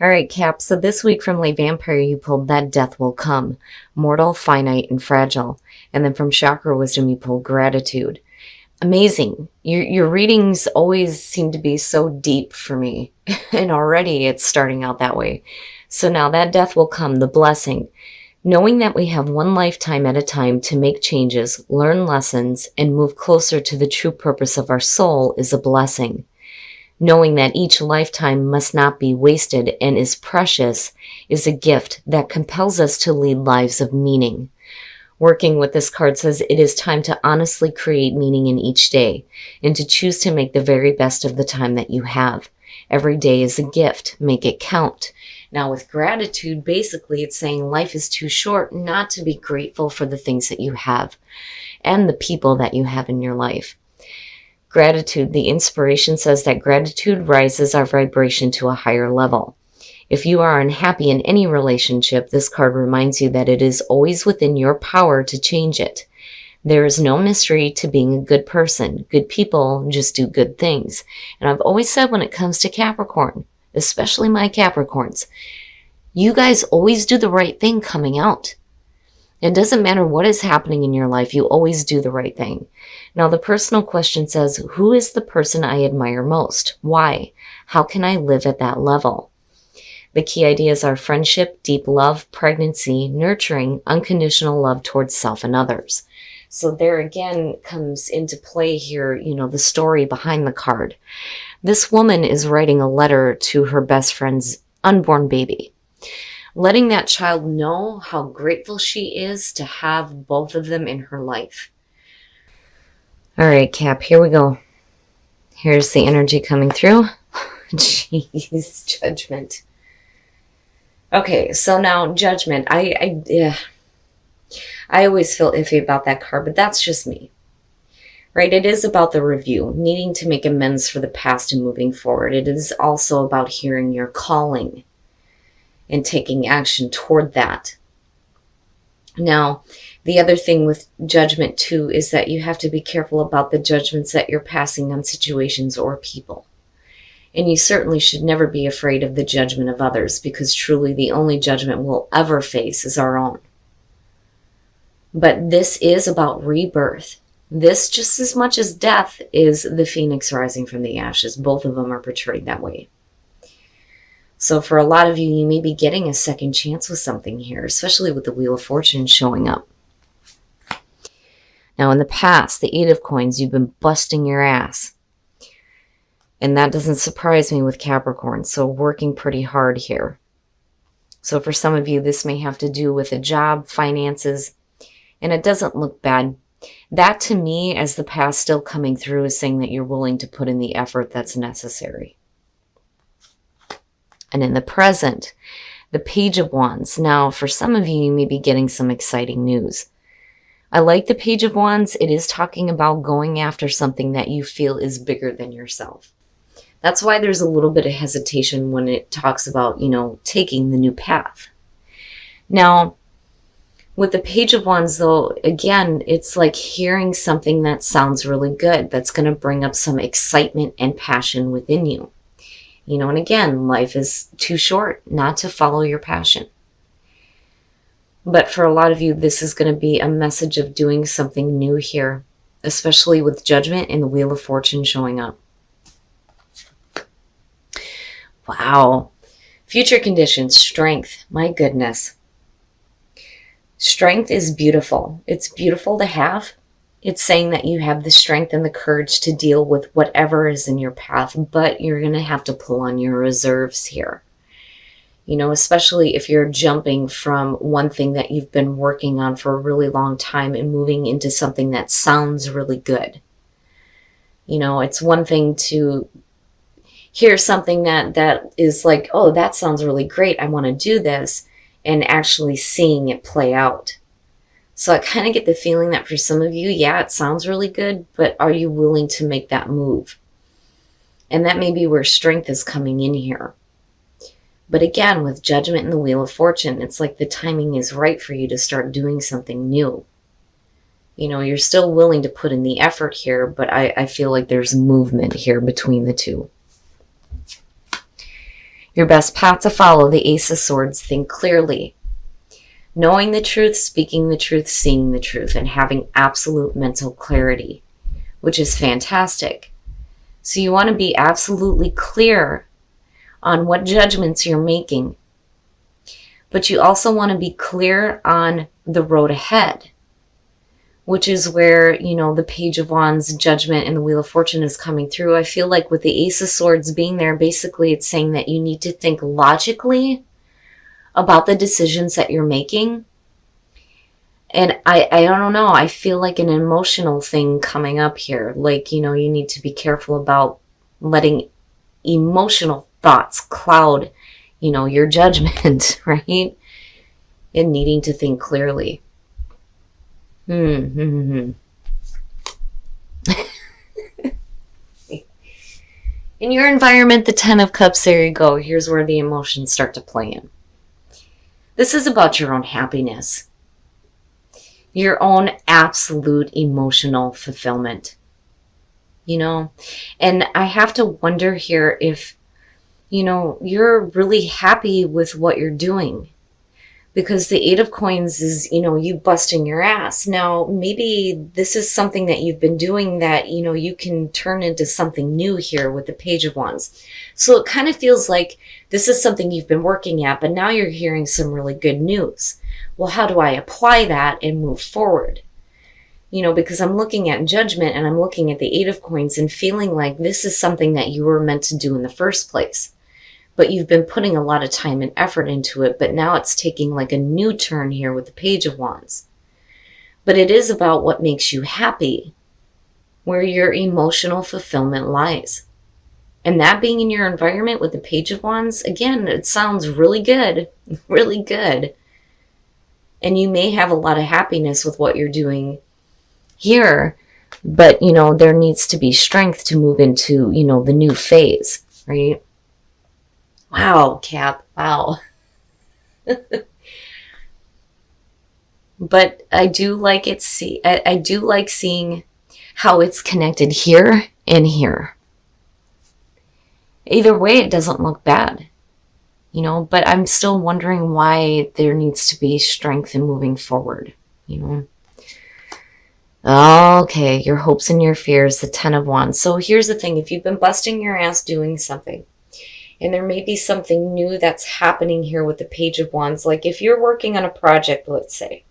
All right, Cap. So this week from Lay Vampire, you pulled That Death Will Come, Mortal, Finite, and Fragile. And then from Chakra Wisdom, you pulled Gratitude. Amazing. Your readings always seem to be so deep for me. And already it's starting out that way. So now that death will come, the blessing. Knowing that we have one lifetime at a time to make changes, learn lessons, and move closer to the true purpose of our soul is a blessing. Knowing that each lifetime must not be wasted and is precious is a gift that compels us to lead lives of meaning. Working with this card says it is time to honestly create meaning in each day and to choose to make the very best of the time that you have. Every day is a gift. Make it count. Now with gratitude, basically it's saying life is too short not to be grateful for the things that you have and the people that you have in your life. Gratitude, the inspiration says that gratitude rises our vibration to a higher level. If you are unhappy in any relationship, this card reminds you that it is always within your power to change it. There is no mystery to being a good person. Good people just do good things. And I've always said when it comes to Capricorn, especially my Capricorns, you guys always do the right thing coming out. It doesn't matter what is happening in your life, you always do the right thing. Now, the personal question says, who is the person I admire most? Why? How can I live at that level? The key ideas are friendship, deep love, pregnancy, nurturing, unconditional love towards self and others. So there again comes into play here, the story behind the card. This woman is writing a letter to her best friend's unborn baby, letting that child know how grateful she is to have both of them in her life. All right, Cap, here we go. Here's the energy coming through. Jeez, Judgment. Okay, so now Judgment. I always feel iffy about that card, but that's just me. Right? It is about the review, needing to make amends for the past and moving forward. It is also about hearing your calling and taking action toward that. Now, the other thing with Judgment too is that you have to be careful about the judgments that you're passing on situations or people. And you certainly should never be afraid of the judgment of others, because truly the only judgment we'll ever face is our own. But this is about rebirth. This, just as much as death, is the phoenix rising from the ashes. Both of them are portrayed that way. So for a lot of you, you may be getting a second chance with something here, especially with the Wheel of Fortune showing up. Now in the past, the Eight of Coins, you've been busting your ass. And that doesn't surprise me with Capricorn, so working pretty hard here. So for some of you, this may have to do with a job, finances, and it doesn't look bad. That to me, as the past still coming through, is saying that you're willing to put in the effort that's necessary. And in the present, the Page of Wands. Now, for some of you, you may be getting some exciting news. I like the Page of Wands. It is talking about going after something that you feel is bigger than yourself. That's why there's a little bit of hesitation when it talks about, taking the new path. Now, with the Page of Wands, though, again, it's like hearing something that sounds really good. That's going to bring up some excitement and passion within you. And again, life is too short not to follow your passion. But for a lot of you, this is going to be a message of doing something new here, especially with Judgment and the Wheel of Fortune showing up. Wow. Future conditions, strength. My goodness. Strength is beautiful. It's beautiful to have. It's saying that you have the strength and the courage to deal with whatever is in your path, but you're going to have to pull on your reserves here. Especially if you're jumping from one thing that you've been working on for a really long time and moving into something that sounds really good. It's one thing to hear something that is like, oh, that sounds really great. I want to do this, and actually seeing it play out. So I kind of get the feeling that for some of you, yeah, it sounds really good, but are you willing to make that move? And that may be where strength is coming in here. But again, with Judgment and the Wheel of Fortune, it's like the timing is right for you to start doing something new. You're still willing to put in the effort here, but I feel like there's movement here between the two. Your best path to follow, the Ace of Swords, think clearly. Knowing the truth, speaking the truth, seeing the truth, and having absolute mental clarity, which is fantastic. So you want to be absolutely clear on what judgments you're making. But you also want to be clear on the road ahead, which is where, the Page of Wands, Judgment, and the Wheel of Fortune is coming through. I feel like with the Ace of Swords being there, basically it's saying that you need to think logically about the decisions that you're making. And I don't know, I feel like an emotional thing coming up here. Like, you need to be careful about letting emotional thoughts cloud, your judgment, right? And needing to think clearly. In your environment, the Ten of Cups, there you go. Here's where the emotions start to play in. This is about your own happiness. Your own absolute emotional fulfillment. And I have to wonder here if, you're really happy with what you're doing. Because the Eight of Coins is, you busting your ass. Now, maybe this is something that you've been doing that, you can turn into something new here with the Page of Wands. So it kind of feels like this is something you've been working at, but now you're hearing some really good news. Well, how do I apply that and move forward? Because I'm looking at Judgment and I'm looking at the Eight of Coins and feeling like this is something that you were meant to do in the first place. But you've been putting a lot of time and effort into it, but now it's taking like a new turn here with the Page of Wands. But it is about what makes you happy, where your emotional fulfillment lies. And that being in your environment with the Page of Wands, again, it sounds really good, really good. And you may have a lot of happiness with what you're doing here, but, there needs to be strength to move into, the new phase, right? Wow, Cap, wow. But I do like I do like seeing how it's connected here and here. Either way, it doesn't look bad, but I'm still wondering why there needs to be strength in moving forward, Okay, your hopes and your fears, the Ten of Wands. So here's the thing, if you've been busting your ass doing something, and there may be something new that's happening here with the Page of Wands. Like if you're working on a project, let's say,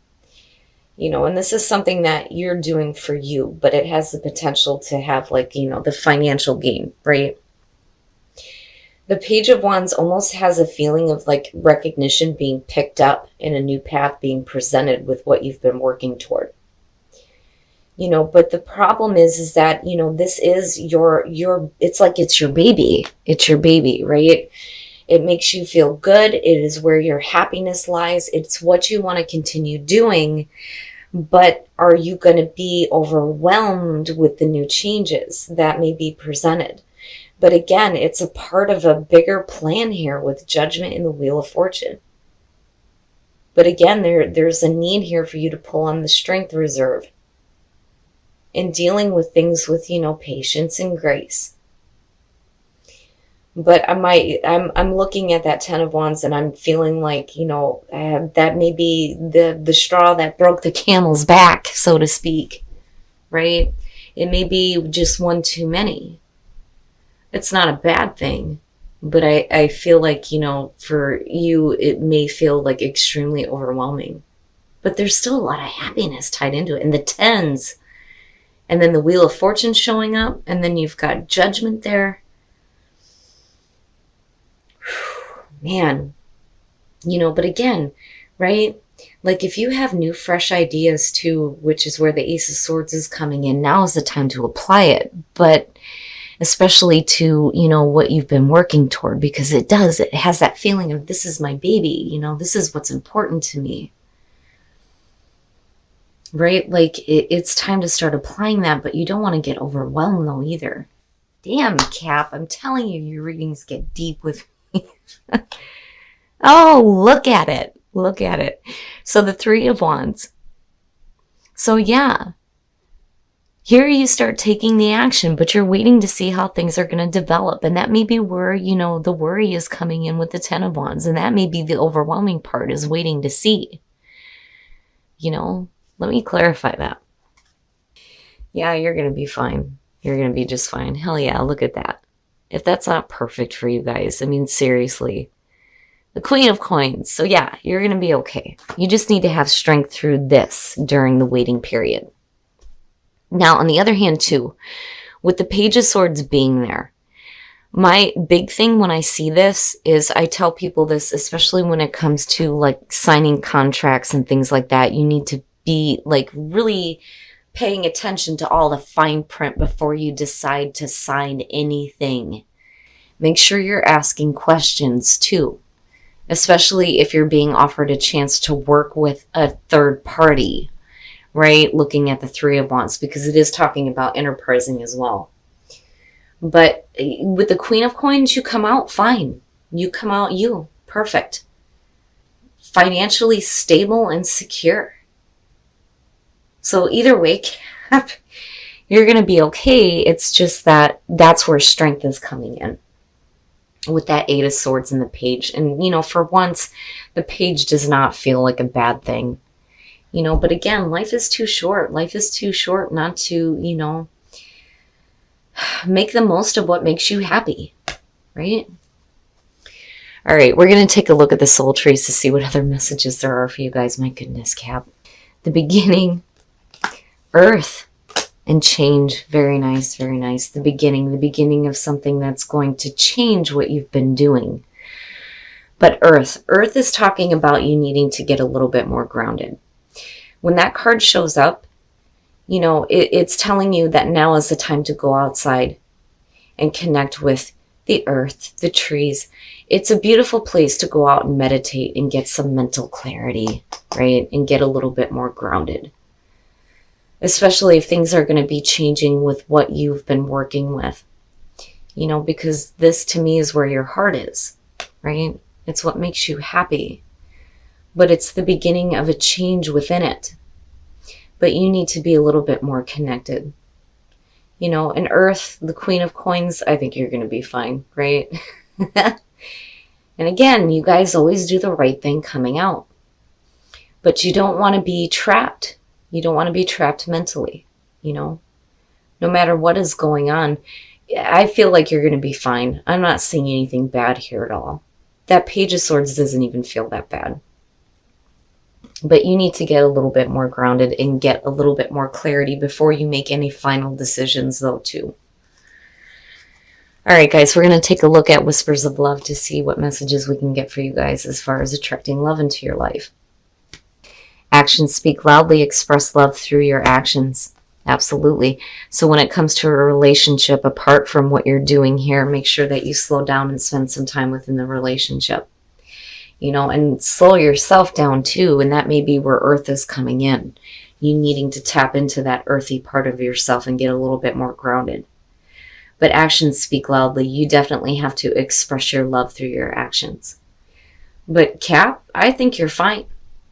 and this is something that you're doing for you, but it has the potential to have like, the financial gain, right? The Page of Wands almost has a feeling of like recognition being picked up and a new path being presented with what you've been working toward. But the problem is that, this is it's like it's your baby. It's your baby, right? It makes you feel good. It is where your happiness lies. It's what you want to continue doing. But are you going to be overwhelmed with the new changes that may be presented? But again, it's a part of a bigger plan here with Judgment and the Wheel of Fortune. But again, there's a need here for you to pull on the strength reserve. In dealing with things with, patience and grace. But I'm looking at that Ten of Wands and I'm feeling like, that may be the straw that broke the camel's back, so to speak, right? It may be just one too many. It's not a bad thing, but I feel like, for you, it may feel like extremely overwhelming. But there's still a lot of happiness tied into it. And the tens. And then the Wheel of Fortune showing up. And then you've got Judgment there. Man. But again, right? Like if you have new, fresh ideas too, which is where the Ace of Swords is coming in, now is the time to apply it. But especially to, what you've been working toward. Because it has that feeling of this is my baby. This is what's important to me. Right? Like it's time to start applying that, but you don't want to get overwhelmed though either. Damn, Cap, I'm telling you, your readings get deep with me. Oh, look at it. Look at it. So the Three of Wands. So yeah, Here you start taking the action, but you're waiting to see how things are going to develop. And that may be where, the worry is coming in with the Ten of Wands. And that may be the overwhelming part, is waiting to see. Let me clarify that. Yeah, you're going to be fine. You're going to be just fine. Hell yeah, look at that. If that's not perfect for you guys, I mean, seriously. The Queen of Coins. So yeah, you're going to be okay. You just need to have strength through this during the waiting period. Now, on the other hand, too, with the Page of Swords being there, my big thing when I see this is I tell people this, especially when it comes to like signing contracts and things like that. You need to be like really paying attention to all the fine print before you decide to sign anything. Make sure you're asking questions too, especially if you're being offered a chance to work with a third party, right? Looking at the Three of Wands, because it is talking about enterprising as well. But with the Queen of Coins, you come out fine. You come out perfect. Financially stable and secure. So either way, Cap, you're going to be okay. It's just that that's where strength is coming in. With that Eight of Swords and the Page. And, for once, the Page does not feel like a bad thing. But again, life is too short. Life is too short not to, make the most of what makes you happy, right? All right, we're going to take a look at the soul trees to see what other messages there are for you guys. My goodness, Cap. The beginning, earth, and change. Very nice, very nice. The beginning of something that's going to change what you've been doing. But earth is talking about you needing to get a little bit more grounded. When that card shows up, it's telling you that now is the time to go outside and connect with the earth, the trees. It's a beautiful place to go out and meditate and get some mental clarity, right? And get a little bit more grounded. Especially if things are going to be changing with what you've been working with. Because this to me is where your heart is, right? It's what makes you happy. But it's the beginning of a change within it. But you need to be a little bit more connected. And earth, the Queen of Coins, I think you're going to be fine, right? And again, you guys always do the right thing coming out. But you don't want to be trapped. You don't want to be trapped mentally, No matter what is going on, I feel like you're going to be fine. I'm not seeing anything bad here at all. That Page of Swords doesn't even feel that bad. But you need to get a little bit more grounded and get a little bit more clarity before you make any final decisions, though, too. All right, guys, we're going to take a look at Whispers of Love to see what messages we can get for you guys as far as attracting love into your life. Actions speak loudly. Express love through your actions. Absolutely. So when it comes to a relationship, apart from what you're doing here, make sure that you slow down and spend some time within the relationship. And slow yourself down too. And that may be where earth is coming in. You needing to tap into that earthy part of yourself and get a little bit more grounded. But actions speak loudly. You definitely have to express your love through your actions. But Cap, I think you're fine.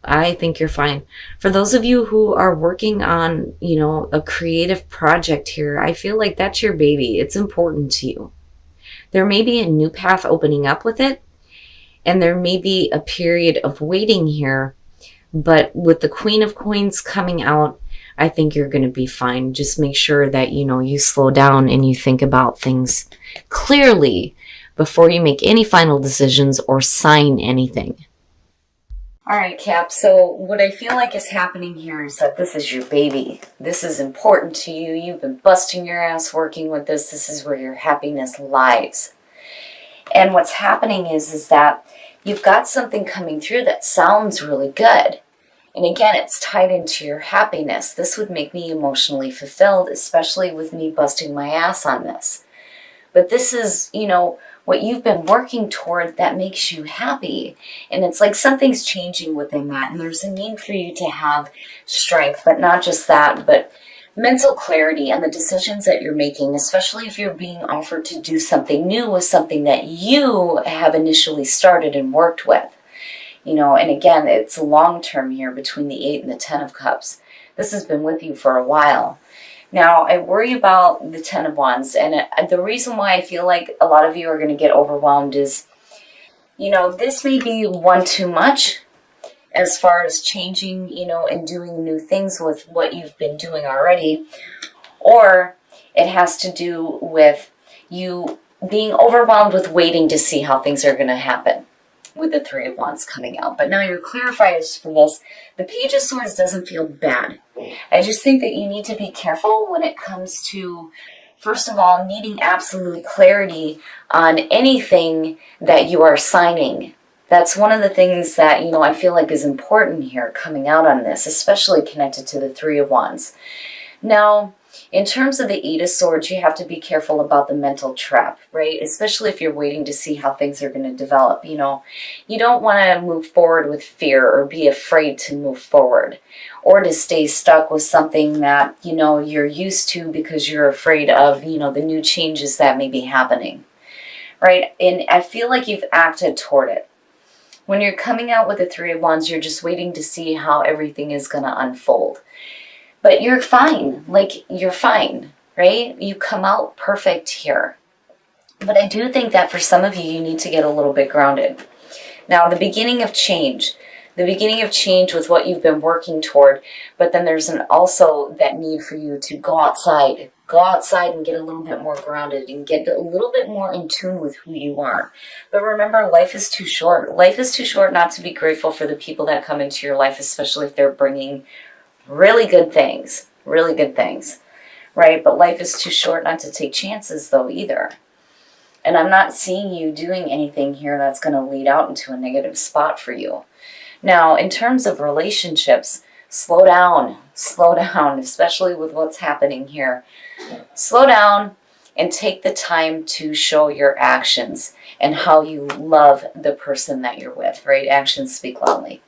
I think you're fine. For those of you who are working on, a creative project here, I feel like that's your baby. It's important to you. There may be a new path opening up with it. And there may be a period of waiting here, but with the Queen of Coins coming out, I think you're going to be fine. Just make sure that, you slow down and you think about things clearly before you make any final decisions or sign anything. All right, Cap. So what I feel like is happening here is that this is your baby. This is important to you. You've been busting your ass working with this. This is where your happiness lies. And what's happening is that you've got something coming through that sounds really good. And again, it's tied into your happiness. This would make me emotionally fulfilled, especially with me busting my ass on this. But this is, what you've been working toward that makes you happy. And it's like something's changing within that. And there's a need for you to have strength, but not just that, but mental clarity on the decisions that you're making, especially if you're being offered to do something new with something that you have initially started and worked with. And again, it's long term here between the 8 and the 10 of Cups. This has been with you for a while. Now, I worry about the Ten of Wands, and the reason why I feel like a lot of you are going to get overwhelmed is, this may be one too much as far as changing, and doing new things with what you've been doing already, or it has to do with you being overwhelmed with waiting to see how things are going to happen with the Three of Wands coming out. But now your clarifiers for this, the Page of Swords doesn't feel bad. I just think that you need to be careful when it comes to, first of all, needing absolute clarity on anything that you are signing. That's one of the things that, I feel like is important here coming out on this, especially connected to the Three of Wands. Now, in terms of the Eight of Swords, you have to be careful about the mental trap, right? Especially if you're waiting to see how things are going to develop. You don't want to move forward with fear or be afraid to move forward or to stay stuck with something that, you're used to because you're afraid of, the new changes that may be happening, right? And I feel like you've acted toward it. When you're coming out with the Three of Wands, you're just waiting to see how everything is going to unfold. But you're fine. You're fine, right? You come out perfect here. But I do think that for some of you, you need to get a little bit grounded. Now, the beginning of change with what you've been working toward, but then there's also that need for you to go outside and get a little bit more grounded and get a little bit more in tune with who you are. But remember, life is too short. Life is too short not to be grateful for the people that come into your life, especially if they're bringing really good things, right? But life is too short not to take chances though either. And I'm not seeing you doing anything here that's going to lead out into a negative spot for you. Now, in terms of relationships, slow down, especially with what's happening here. Slow down and take the time to show your actions and how you love the person that you're with, right? Actions speak loudly.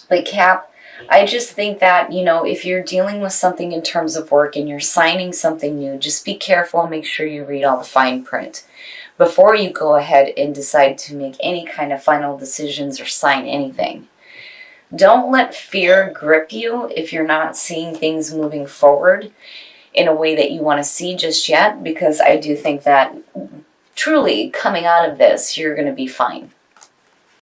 But Cap, I just think that, if you're dealing with something in terms of work and you're signing something new, just be careful and make sure you read all the fine print before you go ahead and decide to make any kind of final decisions or sign anything. Don't let fear grip you if you're not seeing things moving forward in a way that you want to see just yet, because I do think that truly coming out of this, you're going to be fine.